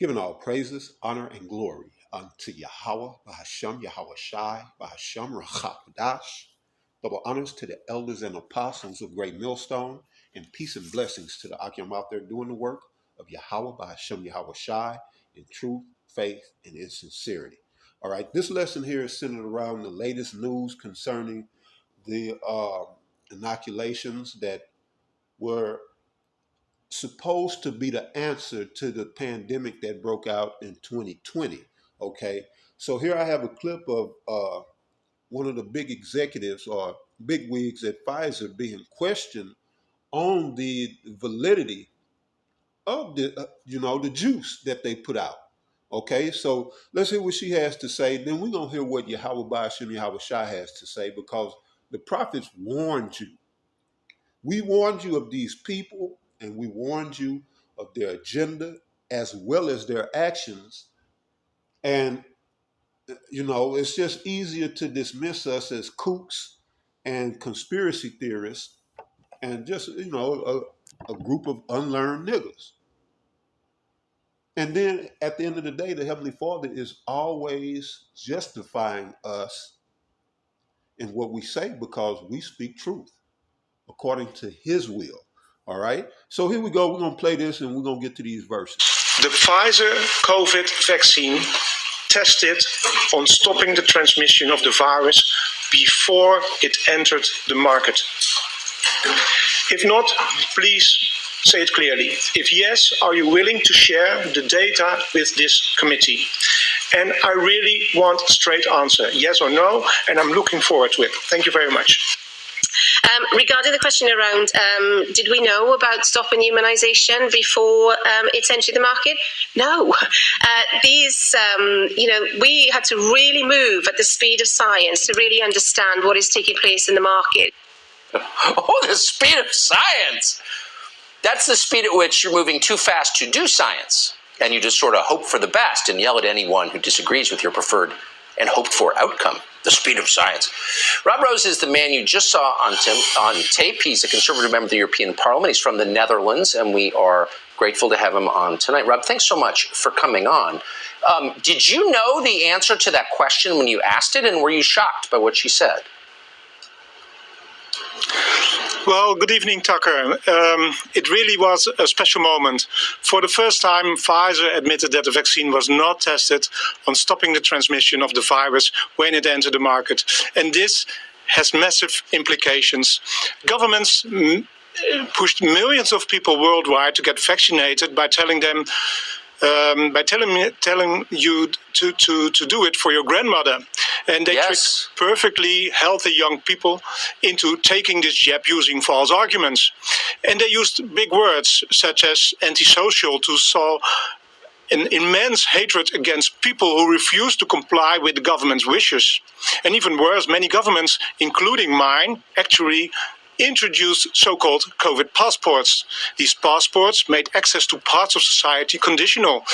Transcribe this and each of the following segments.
Giving all praises, honor, and glory unto Yahweh, Bahasham, Yahweh Shai, Bahasham, Rachakadash. Double honors to the elders and apostles of Great Millstone, and peace and blessings to the Akim out there doing the work of Yahweh, Bahasham, Yahweh Shai, in truth, faith, and in sincerity. All right, this lesson here is centered around the latest news concerning the inoculations that were supposed to be the answer to the pandemic that broke out in 2020. Okay, so here I have a clip of one of the big executives or big wigs at Pfizer being questioned on the validity of the juice that they put out. Okay, so let's hear what she has to say. Then we're gonna hear what Yahweh Ba'ashim Yahweh Shai has to say, because the prophets warned you. We warned you of these people, and we warned you of their agenda as well as their actions. And, it's just easier to dismiss us as kooks and conspiracy theorists and just, a group of unlearned niggas. And then at the end of the day, the Heavenly Father is always justifying us in what we say because we speak truth according to his will. All right. So here we go. We're going to play this and we're going to get to these verses. The Pfizer COVID vaccine tested on stopping the transmission of the virus before it entered the market. If not, please say it clearly. If yes, are you willing to share the data with this committee? And I really want a straight answer, yes or no, and I'm looking forward to it. Thank you very much. Regarding the question around, did we know about stopping immunisation before it's entered the market? No. We had to really move at the speed of science to really understand what is taking place in the market. Oh, the speed of science! That's the speed at which you're moving too fast to do science, and you just sort of hope for the best and yell at anyone who disagrees with your preferred and hoped for outcome. The speed of science. Rob Rose is the man you just saw on tape. He's a conservative member of the European Parliament. He's from the Netherlands, and we are grateful to have him on tonight. Rob, thanks so much for coming on. Did you know the answer to that question when you asked it, and were you shocked by what she said? Well, good evening, Tucker. It really was a special moment. For the first time, Pfizer admitted that the vaccine was not tested on stopping the transmission of the virus when it entered the market. And this has massive implications. Governments pushed millions of people worldwide to get vaccinated by telling them telling you to do it for your grandmother. And they tricked perfectly healthy young people into taking this jab using false arguments. And they used big words such as antisocial to sow an immense hatred against people who refuse to comply with the government's wishes. And even worse, many governments, including mine, actually introduced so-called COVID passports. These passports made access to parts of society conditional.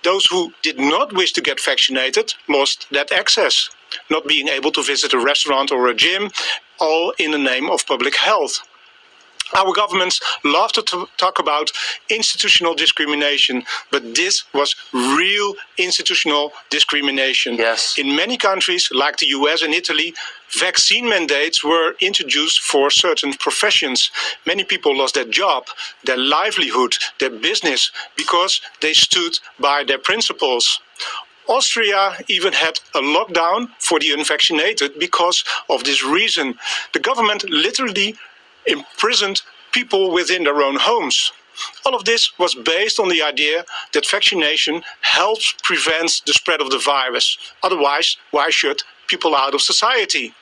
Those who did not wish to get vaccinated lost that access, not being able to visit a restaurant or a gym, all in the name of public health. Our governments love to talk about institutional discrimination, but this was real institutional discrimination. Yes. In many countries, like the US and Italy, vaccine mandates were introduced for certain professions. Many people lost their job, their livelihood, their business, because they stood by their principles. Austria even had a lockdown for the unvaccinated because of this reason. The government literally imprisoned people within their own homes. All of this was based on the idea that vaccination helps prevent the spread of the virus. Otherwise, why should people out of society?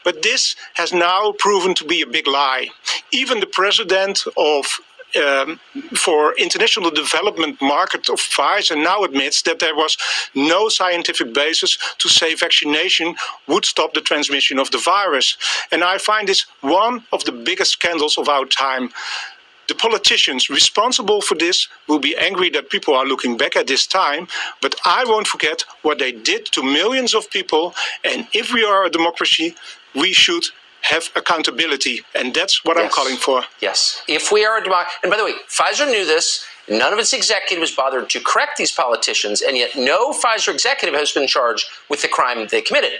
But this has now proven to be a big lie. Even the president of for international development market of Pfizer now admits that there was no scientific basis to say vaccination would stop the transmission of the virus. And I find this one of the biggest scandals of our time. The politicians responsible for this will be angry that people are looking back at this time, but I won't forget what they did to millions of people. And if we are a democracy, we should have accountability, and that's what I'm calling for. Yes. If we are a democracy, and by the way, Pfizer knew this, None of its executives bothered to correct these politicians, and yet no Pfizer executive has been charged with the crime they committed,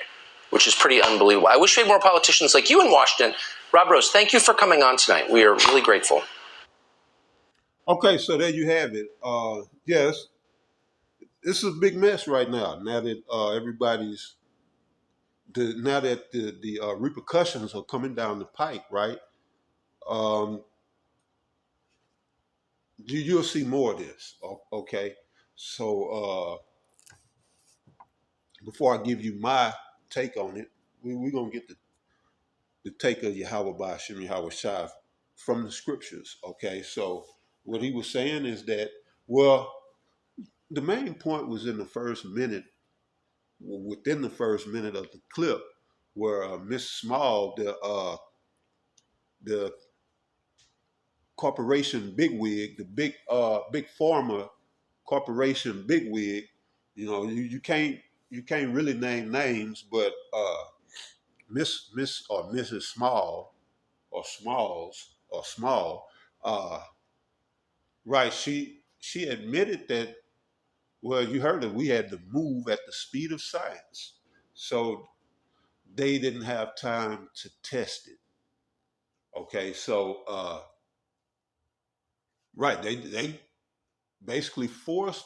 which is pretty unbelievable. I wish we had more politicians like you in Washington. Rob Rose, thank you for coming on tonight. We are really grateful. Okay, so there you have it. Yes, this is a big mess right now. Now that the repercussions are coming down the pike, right? Um, you'll see more of this. Okay, so before I give you my take on it, we're gonna get the take of Yahweh by Hashem Yahweh Shai from the scriptures. Okay, so what he was saying is that, well, the main point was in the first minute, within the first minute of the clip, where Miss Small, the corporation bigwig, the big pharma corporation bigwig, you can't really name names, but Miss or Mrs. Small or Small, uh, right? She admitted that. Well, you heard that we had to move at the speed of science, so they didn't have time to test it. Okay, so right, they basically forced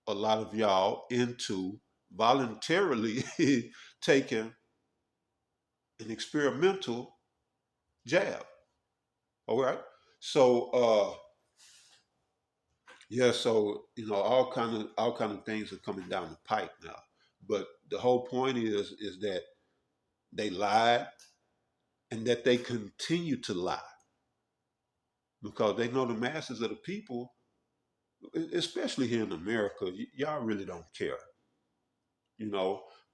a lot of y'all into voluntarily taking an experimental jab. All right, so yeah, so all kind of things are coming down the pipe now. But the whole point is that they lied and that they continue to lie because they know the masses of the people, especially here in America, y'all really don't care. As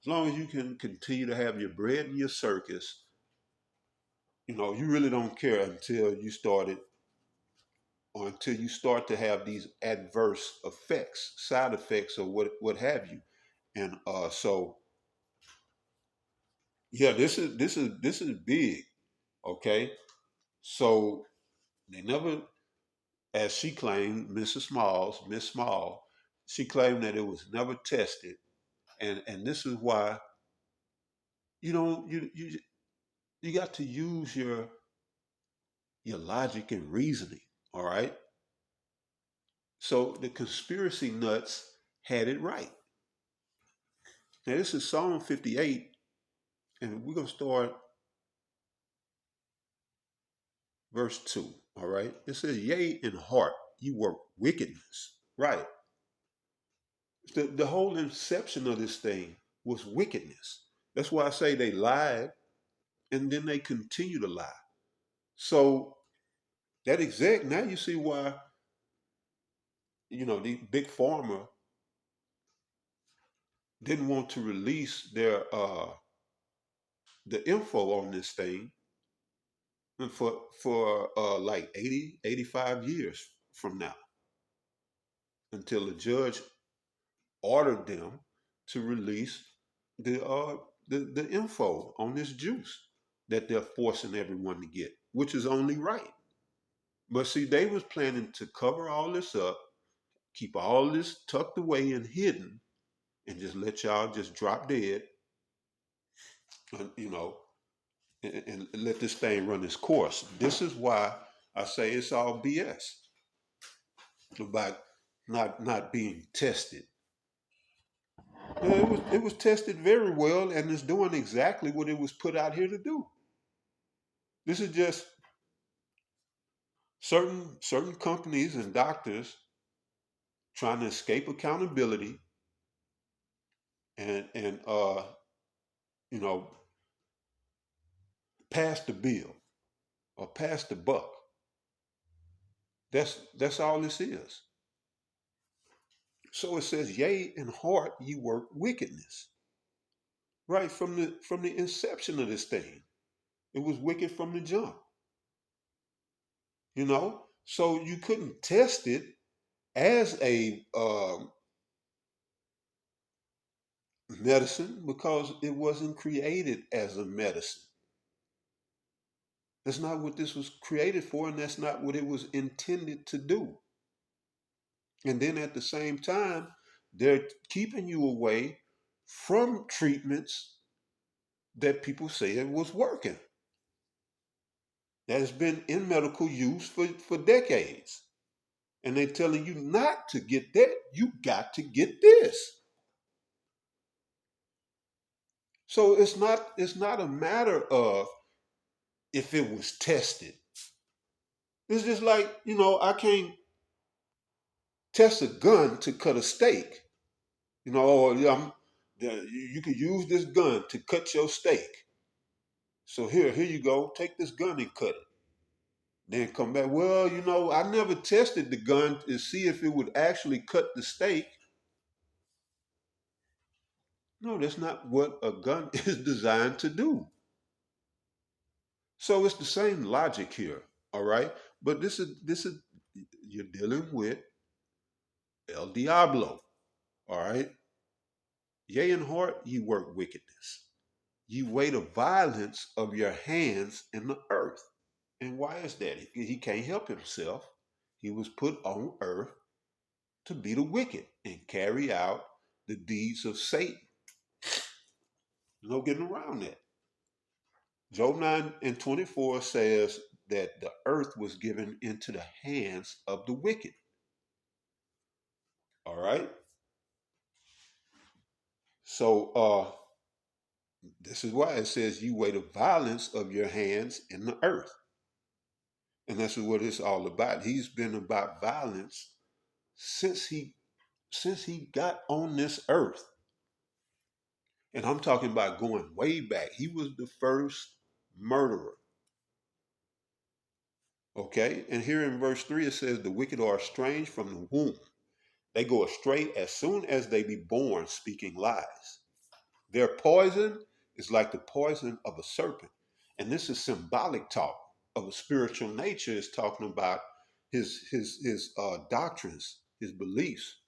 long as you can continue to have your bread and your circus, you really don't care until you start to have these adverse effects, side effects, or what have you. And so yeah, this is big. Okay, so they never, as she claimed, Miss Small, she claimed that it was never tested, and this is why you got to use your logic and reasoning. All right, so the conspiracy nuts had it right. Now this is Psalm 58, and we're gonna start verse 2. All right, it says, "Yea, in heart you work wickedness." Right. The whole inception of this thing was wickedness. That's why I say they lied and then they continue to lie. So now you see why, the big pharma didn't want to release the info on this thing for like 80, 85 years from now, until the judge ordered them to release the info on this juice that they're forcing everyone to get, which is only right. But see, they was planning to cover all this up, keep all this tucked away and hidden, and just let y'all just drop dead, and, and let this thing run its course. This is why I say it's all BS about not being tested. It was tested very well, and it's doing exactly what it was put out here to do. This is just certain companies and doctors trying to escape accountability and you know pass the bill or pass the buck. That's all this is. So it says, "Yea, in heart ye work wickedness." Right from the inception of this thing, it was wicked from the jump. So you couldn't test it as a medicine because it wasn't created as a medicine. That's not what this was created for, and that's not what it was intended to do. And then at the same time, they're keeping you away from treatments that people say it was working, that has been in medical use for decades. And they're telling you not to get that, you got to get this. So it's not a matter of if it was tested. It's just like, I can't test a gun to cut a steak. Or you can use this gun to cut your steak. So here you go, take this gun and cut it. Then come back, well, I never tested the gun to see if it would actually cut the steak. No, that's not what a gun is designed to do. So it's the same logic here, all right? But this is you're dealing with El Diablo, all right? Yea, in heart ye work wickedness. Ye weigh the violence of your hands in the earth. And why is that? He can't help himself. He was put on earth to be the wicked and carry out the deeds of Satan. No getting around that. Job 9:24 says that the earth was given into the hands of the wicked. All right. So this is why it says you weigh the violence of your hands in the earth. And that's what it's all about. He's been about violence since he got on this earth. And I'm talking about going way back. He was the first murderer. Okay? And here in verse 3 it says the wicked are estranged from the womb. They go astray as soon as they be born, speaking lies. Their poison is like the poison of a serpent. And this is symbolic talk of a spiritual nature. Is talking about his doctrines, his beliefs,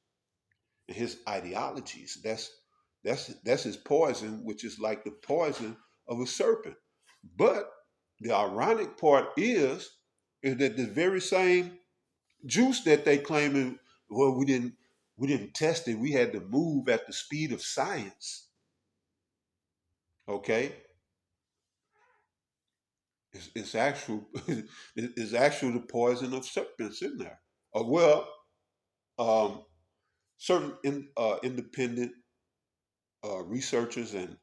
and his ideologies. That's his poison, which is like the poison of a serpent. But the ironic part is that the very same juice that they claiming, well, we didn't test it. We had to move at the speed of science. Okay, it's actual it's actual the poison of serpents in there. Well, um, certain independent researchers and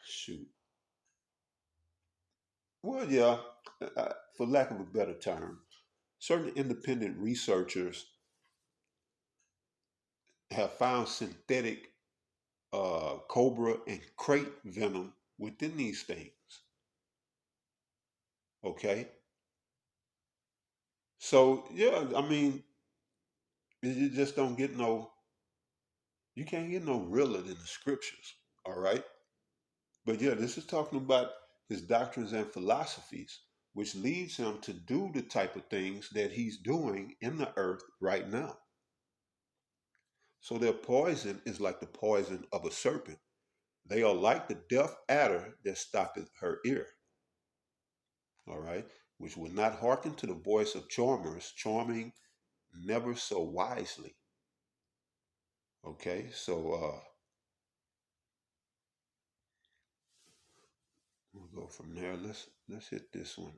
shoot, well, yeah, for lack of a better term, certain independent researchers have found synthetic cobra and crate venom within these things. Okay, so yeah, I mean, you just don't get no, you can't get no realer than the scriptures. All right, but yeah, this is talking about his doctrines and philosophies, which leads him to do the type of things that he's doing in the earth right now. So their poison is like the poison of a serpent. They are like the deaf adder that stoppeth her ear. All right, which would not hearken to the voice of charmers, charming never so wisely. Okay, so we'll go from there. Let's hit this one.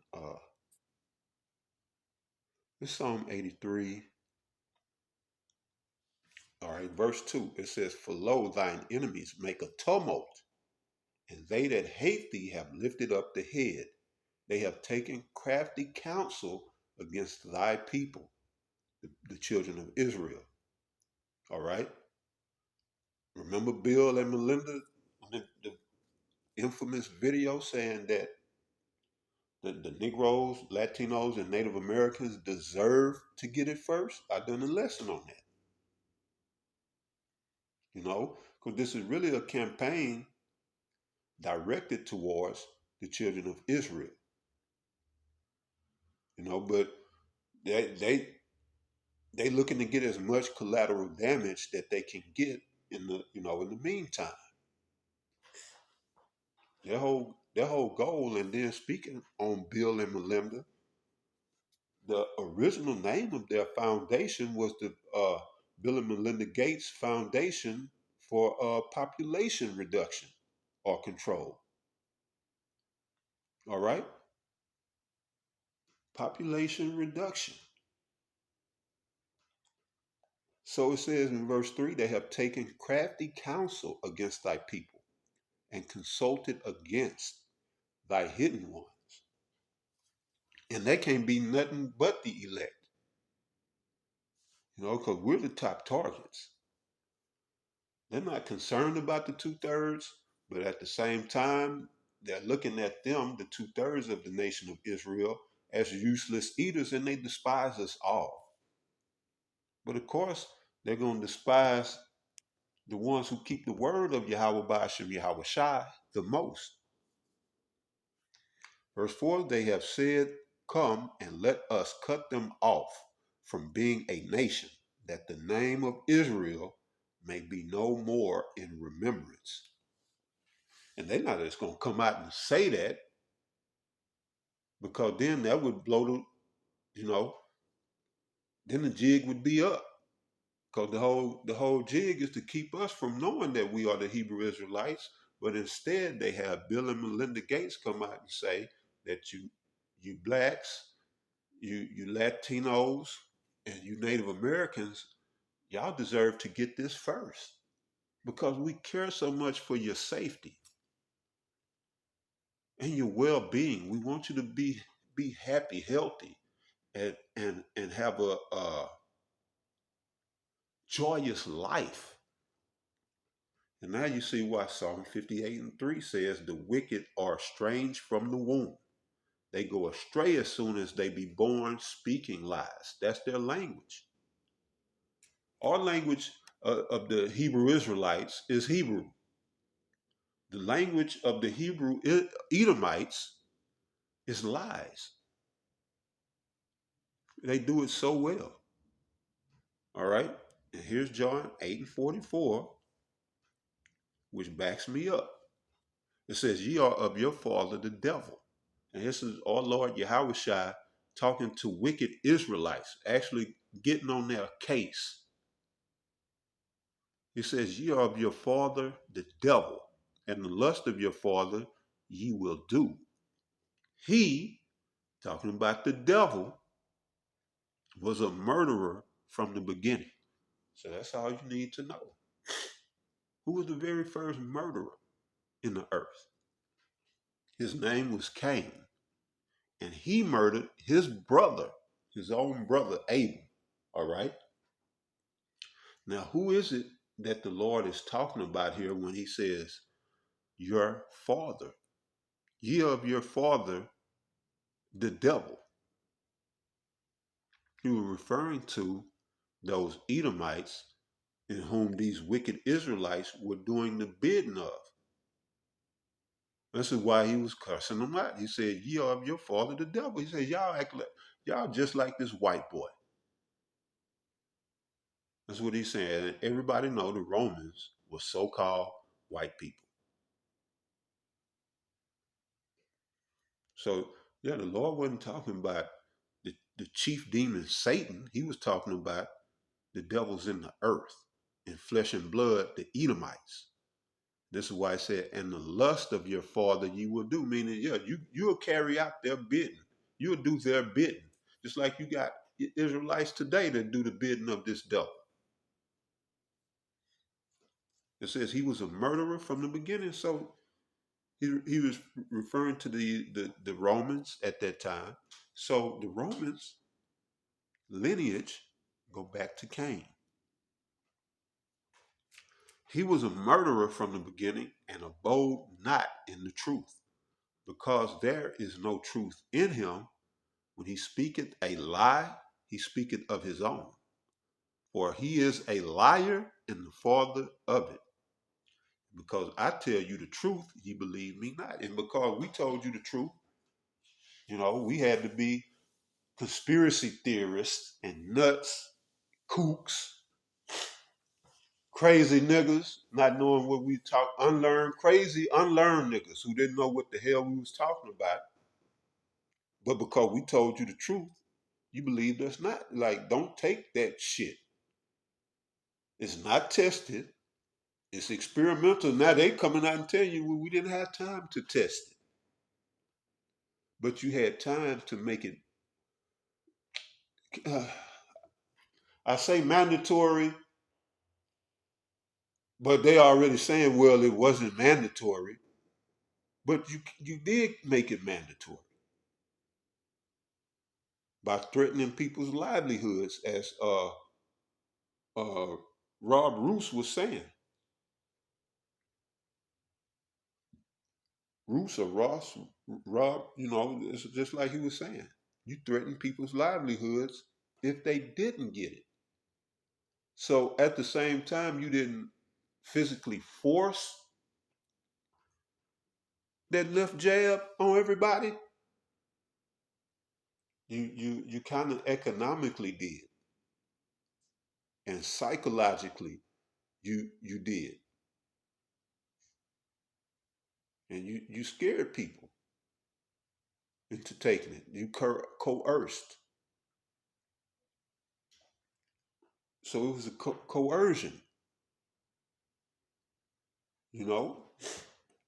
It's Psalm 83. All right, verse 2. It says, for lo, thine enemies make a tumult, and they that hate thee have lifted up the head. They have taken crafty counsel against thy people, the children of Israel. All right. Remember Bill and Melinda, the infamous video saying that the Negroes, Latinos, and Native Americans deserve to get it first? I done a lesson on that. Because this is really a campaign directed towards the children of Israel. But they looking to get as much collateral damage that they can get in the meantime. Their whole goal, and then speaking on Bill and Melinda, the original name of their foundation was the Bill and Melinda Gates Foundation for Population Reduction or Control. All right? Population reduction. So it says in verse 3, they have taken crafty counsel against thy people and consulted against thy hidden ones. And they can't be nothing but the elect, because we're the top targets. They're not concerned about the 2/3, but at the same time, they're looking at them, the 2/3 of the nation of Israel, as useless eaters, and they despise us all. But of course, they're going to despise the ones who keep the word of Yahweh Ba'ashem Yahweh Shai the most. Verse 4, they have said, come and let us cut them off from being a nation, that the name of Israel may be no more in remembrance. And they're not just going to come out and say that, because then that would blow then the jig would be up. Because the whole jig is to keep us from knowing that we are the Hebrew Israelites, but instead they have Bill and Melinda Gates come out and say that you blacks, you Latinos, and you Native Americans, y'all deserve to get this first because we care so much for your safety and your well-being. We want you to be happy, healthy, and have a joyous life. And now you see why Psalm 58:3 says, the wicked are estranged from the womb. They go astray as soon as they be born, speaking lies. That's their language. Our language of the Hebrew Israelites is Hebrew. The language of the Hebrew Edomites is lies. They do it so well. All right? And here's John 8:44, which backs me up. It says, ye are of your father the devil. And this is our Lord Yahweh Shai talking to wicked Israelites, actually getting on their case. He says, ye are of your father the devil, and the lust of your father ye will do. He, talking about the devil, was a murderer from the beginning. So that's all you need to know. Who was the very first murderer in the earth? His name was Cain. And he murdered his brother, his own brother, Abel. All right? Now, who is it that the Lord is talking about here when he says, your father? Ye of your father, the devil. He was referring to those Edomites in whom these wicked Israelites were doing the bidding of. This is why he was cursing them out. He said, ye are of your father, the devil. He said, y'all just like this white boy. That's what he's saying. And everybody know the Romans were so-called white people. So, yeah, the Lord wasn't talking about the chief demon, Satan. He was talking about the devils in the earth, in flesh and blood, the Edomites. This is why I said, and the lust of your father you will do. Meaning, yeah, you'll carry out their bidding. You'll do their bidding. Just like you got Israelites today that do the bidding of this devil. It says he was a murderer from the beginning. So he was referring to the Romans at that time. So the Romans lineage go back to Cain. He was a murderer from the beginning and abode not in the truth, because there is no truth in him. When he speaketh a lie, he speaketh of his own. For he is a liar and the father of it. Because I tell you the truth, ye believe me not. And because we told you the truth, we had to be conspiracy theorists and nuts, kooks, crazy niggas, not knowing what we talk, crazy unlearned niggas who didn't know what the hell we was talking about. But because we told you the truth, You believe that's not. Like, don't take that shit. It's not tested. It's experimental. Now they coming out and telling you, well, we didn't have time to test it. But you had time to make it, I say mandatory, but they already saying, well, it wasn't mandatory. But you did make it mandatory by threatening people's livelihoods, as Rob Roos was saying. Roos or Ross, Rob, it's just like he was saying. You threaten people's livelihoods if they didn't get it. So at the same time, you didn't physically force that left jab on everybody. You kind of economically did, and psychologically you did, and you scared people into taking it. You coerced. So it was a coercion, you know.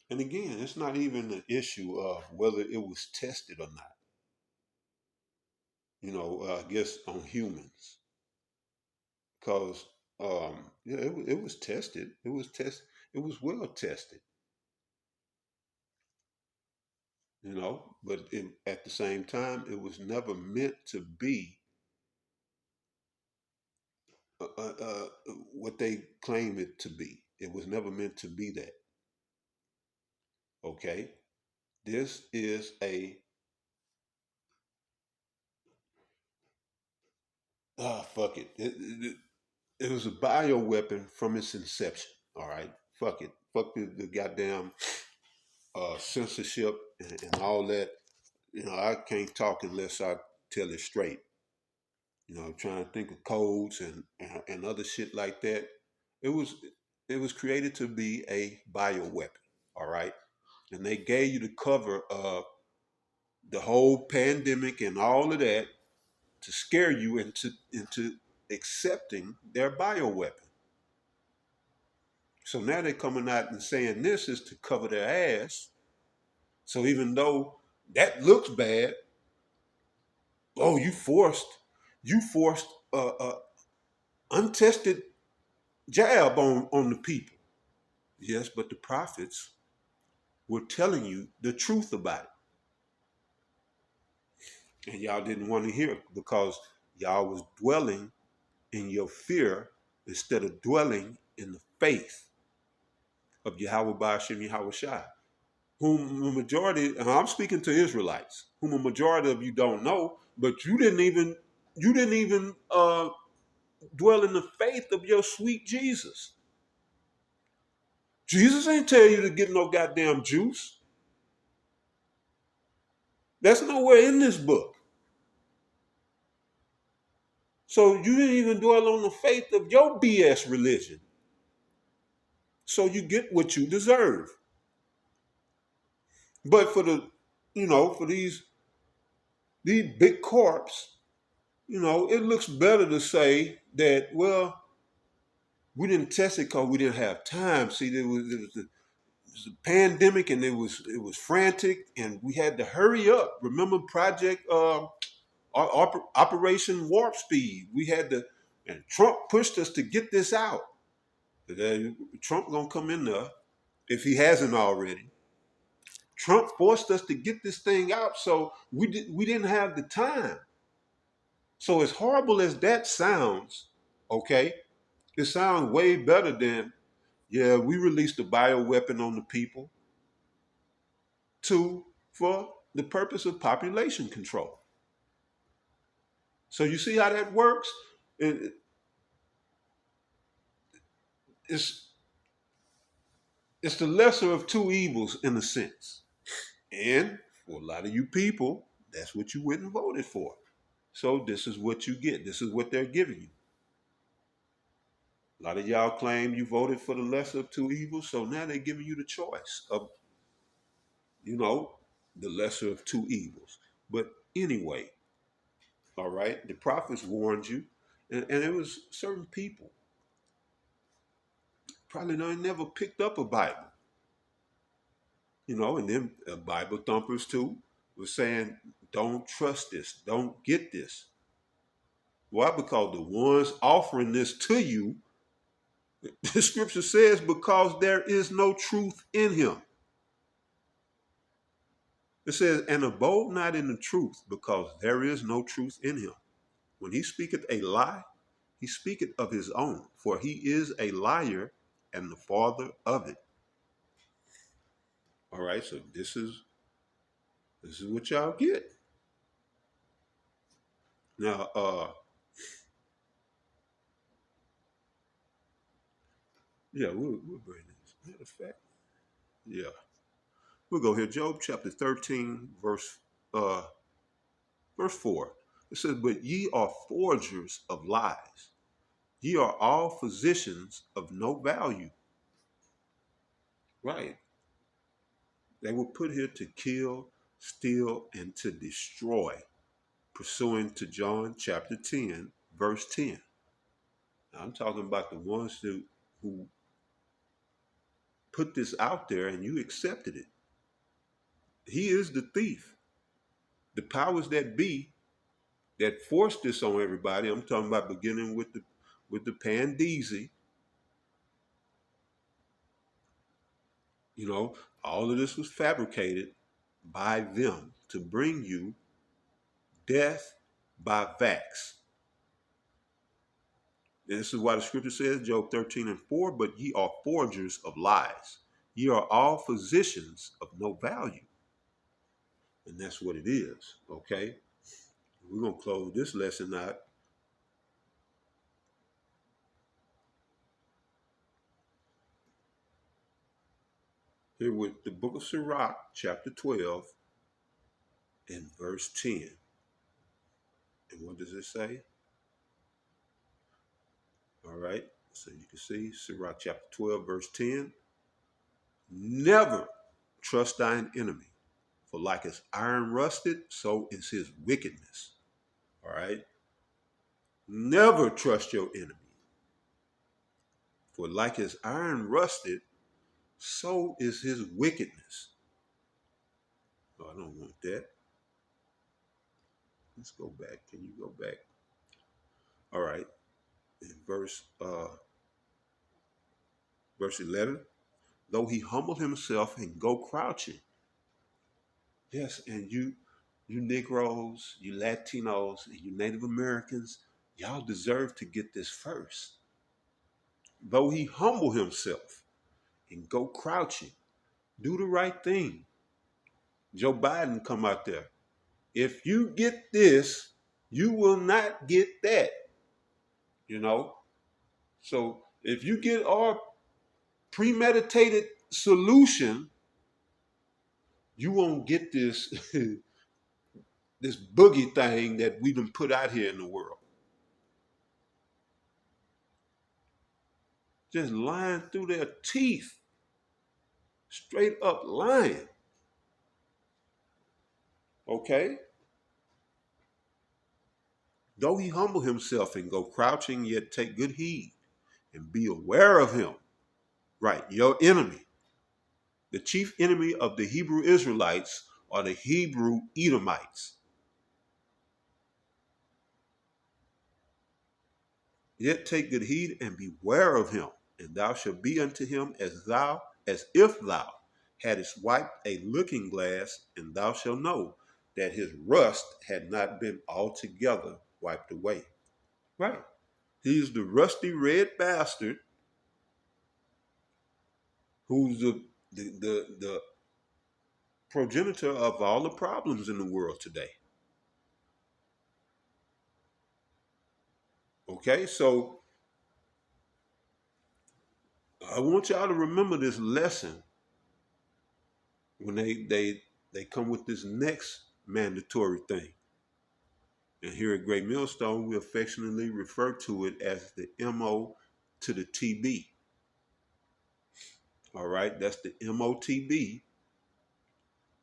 And again, it's not even an issue of whether it was tested or not. I guess on humans, because yeah, it was tested. It was test. It was well tested. But at the same time, it was never meant to be what they claim it to be. It was never meant to be that. Okay, this is fuck it. It was a bio weapon from its inception. All right, fuck it. Fuck the goddamn censorship and all that. I can't talk unless I tell it straight. Trying to think of codes and other shit like that. It was it was created to be a bioweapon. All right, and they gave you the cover of the whole pandemic and all of that to scare you into accepting their bioweapon. So now they're coming out and saying this is to cover their ass. So even though that looks bad, oh, you forced a untested jab on the people. Yes, but the prophets were telling you the truth about it. And y'all didn't want to hear it because y'all was dwelling in your fear instead of dwelling in the faith of Yahweh Ba'ashem Yahweh Shai, whom the majority, and I'm speaking to Israelites, whom a majority of you don't know, but you didn't even dwell in the faith of your sweet Jesus. Jesus ain't tell you to get no goddamn juice. That's nowhere in this book. So you didn't even dwell on the faith of your BS religion. So you get what you deserve. But for these big corps, it looks better to say that, well, we didn't test it because we didn't have time. See, it was a pandemic and it was frantic and we had to hurry up. Remember Project Operation Warp Speed? We had to, and Trump pushed us to get this out. Trump gonna come in there if he hasn't already. Trump forced us to get this thing out, so we didn't have the time. So as horrible as that sounds, okay, it sounds way better than, yeah, we released a bioweapon on the people for the purpose of population control. So you see how that works? It's it's the lesser of two evils in a sense. And for a lot of you people, that's what you went and voted for. So this is what you get. This is what they're giving you. A lot of y'all claim you voted for the lesser of two evils, so now they're giving you the choice of, the lesser of two evils. But anyway, All right, the prophets warned you, and it was certain people probably never picked up a Bible, and then Bible thumpers too was saying, don't trust this, don't get this. Why? Because the ones offering this to you, the scripture says, because there is no truth in him. It says, and abode not in the truth, because there is no truth in him. When he speaketh a lie, he speaketh of his own, for he is a liar and the father of it. All right, so this is what y'all get. Now, yeah, we'll bring this. Matter of fact, yeah, we'll go here. Job chapter 13, verse 4. It says, but ye are forgers of lies. Ye are all physicians of no value. Right. They were put here to kill, steal, and to destroy, pursuant to John chapter 10, verse 10. Now, I'm talking about the ones who put this out there and you accepted it. He is the thief. The powers that be that forced this on everybody, I'm talking about beginning with the Pandeezy, all of this was fabricated by them to bring you death by vax. And this is why the scripture says, Job 13 and 4, but ye are forgers of lies. Ye are all physicians of no value. And that's what it is, okay? We're going to close this lesson out. Here with the book of Sirach, chapter 12, and verse 10. And what does it say? All right, so you can see Sirach chapter 12, verse 10. Never trust thine enemy, for like as iron rusted, so is his wickedness. All right? Never trust your enemy, for like as iron rusted, so is his wickedness. Oh, I don't want that. Let's go back. Can you go back? All right. In verse 11, though he humble himself and go crouching. Yes, and you Negroes, you Latinos, and you Native Americans, y'all deserve to get this first. Though he humble himself and go crouching, do the right thing. Joe Biden come out there. If you get this, you will not get that. So if you get our premeditated solution, you won't get this this boogie thing that we've been put out here in the world. Just lying through their teeth. Straight up lying. Okay? Though he humble himself and go crouching, yet take good heed and be aware of him. Right, your enemy. The chief enemy of the Hebrew Israelites are the Hebrew Edomites. Yet take good heed and beware of him, and thou shalt be unto him as if thou hadst wiped a looking glass, and thou shalt know that his rust had not been altogether wiped away. Right. He's the rusty red bastard who's the progenitor of all the problems in the world today. Okay, so I want y'all to remember this lesson when they come with this next mandatory thing. And here at Great Millstone, we affectionately refer to it as the MO to the TB. All right, that's the MOTB.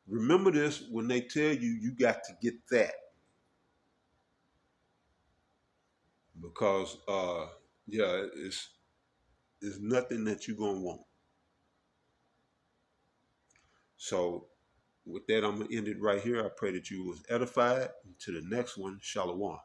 Remember this when they tell you you got to get that. because yeah, it's nothing that you're gonna want. So with that, I'm gonna end it right here. I pray that you was edified. Until the next one, Shalom.